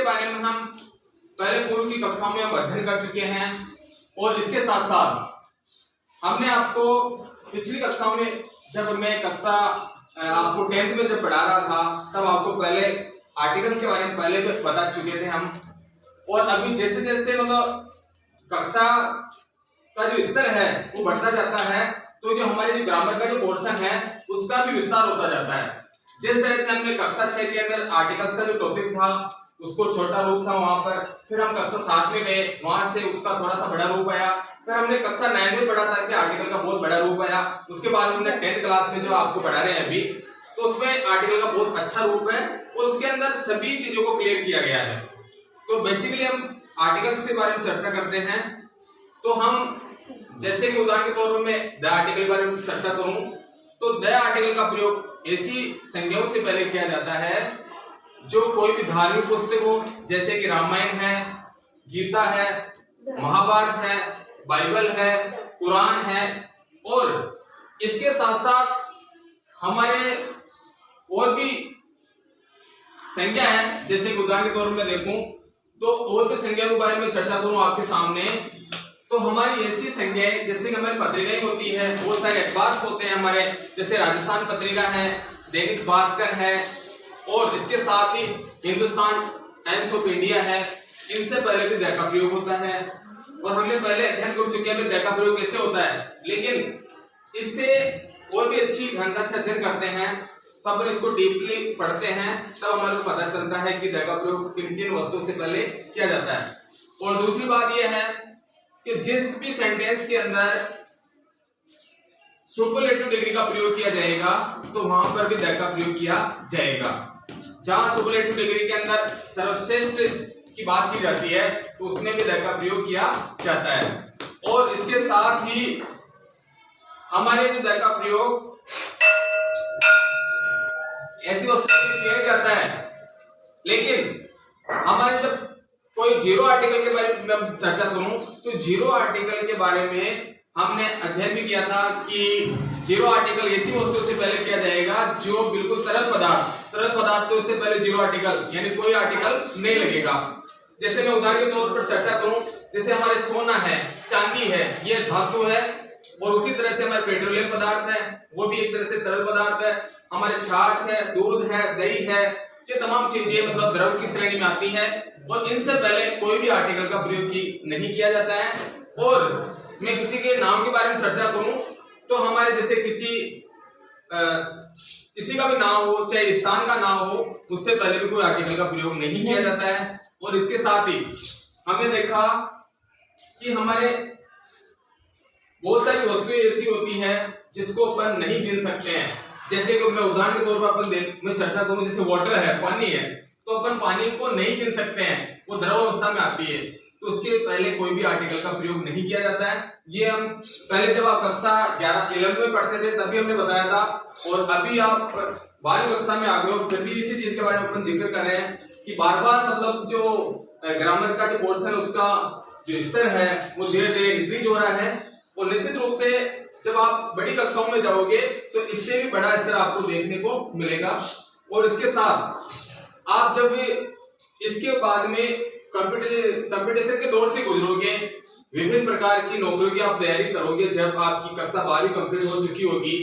बारे में हम पहले पूर्व की कक्षाओं में हम अध्ययन कर चुके हैं और इसके साथ साथ हमने आपको पिछली कक्षाओं में जब मैं कक्षा आपको 10th में जब पढ़ा रहा था तब आपको पहले आर्टिकल्स के बारे में पहले भी बता चुके थे हम। और अभी जैसे जैसे मतलब कक्षा का जो स्तर है वो बढ़ता जाता है तो जो हमारे जो ग्रामर का जो पोर्शन है उसका भी विस्तार होता जाता है। जिस तरह से हमने कक्षा 6 के अंदर आर्टिकल्स का जो टॉपिक था उसको छोटा रूप था वहां पर, फिर हम कक्षा 7 में गए, वहां से उसका थोड़ा सा बड़ा रूप आया, फिर हमने कक्षा 9 में पढ़ा था कि आर्टिकल का बहुत बड़ा रूप आया। उसके बाद हमने 10th क्लास में जो आपको पढ़ा रहे हैं अभी, तो उसमें आर्टिकल का बहुत अच्छा रूप है और उसके अंदर सभी चीजों को क्लियर किया गया है। तो बेसिकली हम आर्टिकल्स के बारे में चर्चा करते हैं। तो हम जैसे कि उदाहरण के तौर पर मैं द आर्टिकल के बारे में चर्चा करूं तो द आर्टिकल का प्रयोग ऐसी संज्ञाओं से पहले किया जाता है जो कोई भी धार्मिक पुस्तक हो, जैसे कि रामायण है, गीता है, महाभारत है, बाइबल है, कुरान है, और इसके साथ साथ हमारे और भी संज्ञा है। जैसे कि उदाहरण के तौर पर मैं देखूं तो और भी संज्ञा के बारे में चर्चा करूं आपके सामने, तो हमारी ऐसी संज्ञाएं जैसे कि हमारी पत्रिकाएं होती है, बहुत सारे अखबार होते हैं हमारे, जैसे राजस्थान पत्रिका है, दैनिक भास्कर है, और इसके साथ ही हिंदुस्तान टाइम्स ऑफ इंडिया है। इनसे पहले भी द का प्रयोग होता है और हमने पहले अध्ययन कर चुके हैं द का प्रयोग कैसे होता है, लेकिन इससे और भी अच्छी ढंग से अध्ययन करते हैं तो अपन इसको डीपली पढ़ते हैं तब हमारे को पता चलता है कि द का प्रयोग किन किन वस्तुओं से पहले किया जाता है। और दूसरी बात यह है कि जिस भी सेंटेंस के अंदर सुपरलेटिव डिग्री का प्रयोग किया जाएगा तो वहां पर भी द का प्रयोग किया जाएगा। जहां सुपरलेटिव डिग्री के अंदर सर्वश्रेष्ठ की बात की जाती है तो उसमें भी द का प्रयोग किया जाता है। और इसके साथ ही हमारे जो द का प्रयोग ऐसी वस्तुओं के लिए किया जाता है, लेकिन हमारे जब कोई जीरो आर्टिकल के बारे में मैं चर्चा करूं तो जीरो आर्टिकल के बारे में हमने अध्ययन भी किया था कि जीरो आर्टिकल ऐसी वस्तु से पहले किया जाएगा जो बिल्कुल तरल पदार्थ तो उससे पहले जीरो आर्टिकल यानी कोई आर्टिकल नहीं लगेगा। जैसे मैं उदाहरण के तौर पर चर्चा करूं, जैसे हमारे सोना है, चांदी है, ये धातु है, और उसी तरह से हमारे पेट्रोलियम पदार्थ है, वो भी एक तरह से तरल पदार्थ है, हमारे छाछ है, दूध है, दही है, ये तमाम चीजें मतलब द्रव की श्रेणी में आती है और इनसे पहले कोई भी आर्टिकल का प्रयोग नहीं किया जाता है। और मैं किसी के नाम के बारे में चर्चा करूं तो हमारे जैसे किसी का भी नाम हो, चाहे स्थान का नाम हो, उससे पहले भी कोई आर्टिकल का प्रयोग नहीं किया जाता है। और इसके साथ ही हमने देखा कि हमारे बहुत सारी वस्तुएं ऐसी होती हैं जिसको अपन नहीं गिन सकते हैं। जैसे कि मैं उदाहरण के तौर पर मैं चर्चा करूं, जैसे वाटर है, पानी है, तो अपन पानी को नहीं गिन सकते हैं, वो द्रव अवस्था में आती है, तो उसके पहले कोई भी आर्टिकल का प्रयोग नहीं किया जाता है। ये हम पहले जब आप कक्षा 11 में पढ़ते थे तभी हमने बताया था, और अभी आप 12वीं कक्षा में आ गए हो फिर भी इसी चीज के बारे में अपन जिक्र कर रहे हैं कि बार बार मतलब जो ग्रामर का जो पोर्शन है उसका जो स्तर है वो धीरे धीरे इंक्रीज हो रहा है। और निश्चित रूप से जब आप बड़ी कक्षाओं में जाओगे तो इससे भी बड़ा स्तर आपको देखने को मिलेगा। और इसके साथ आप जब इसके बाद में कंपटीशन के दौर से गुजरोगे, विभिन्न प्रकार की नौकरियों की आप तैयारी करोगे, जब आपकी कक्षा 12वीं कंप्लीट हो चुकी होगी,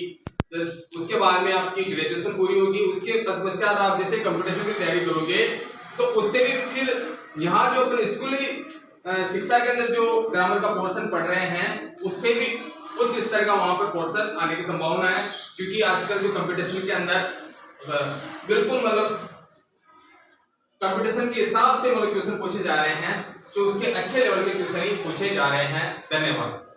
उसके बाद में आपकी ग्रेजुएशन पूरी होगी, उसके तत्पश्चात आप जैसे कंपटीशन की तैयारी करोगे तो उससे भी फिर यहाँ जो अपन स्कूली शिक्षा के अंदर जो ग्रामर का पोर्शन पढ़ रहे हैं उससे भी उच्च स्तर का वहां पर पोर्शन आने की संभावना है, क्योंकि आजकल जो कंपटीशन के अंदर बिल्कुल मतलब कंपटीशन के हिसाब से मतलब क्वेश्चन पूछे जा रहे हैं, जो उसके अच्छे लेवल के क्वेश्चन ही पूछे जा रहे हैं। धन्यवाद।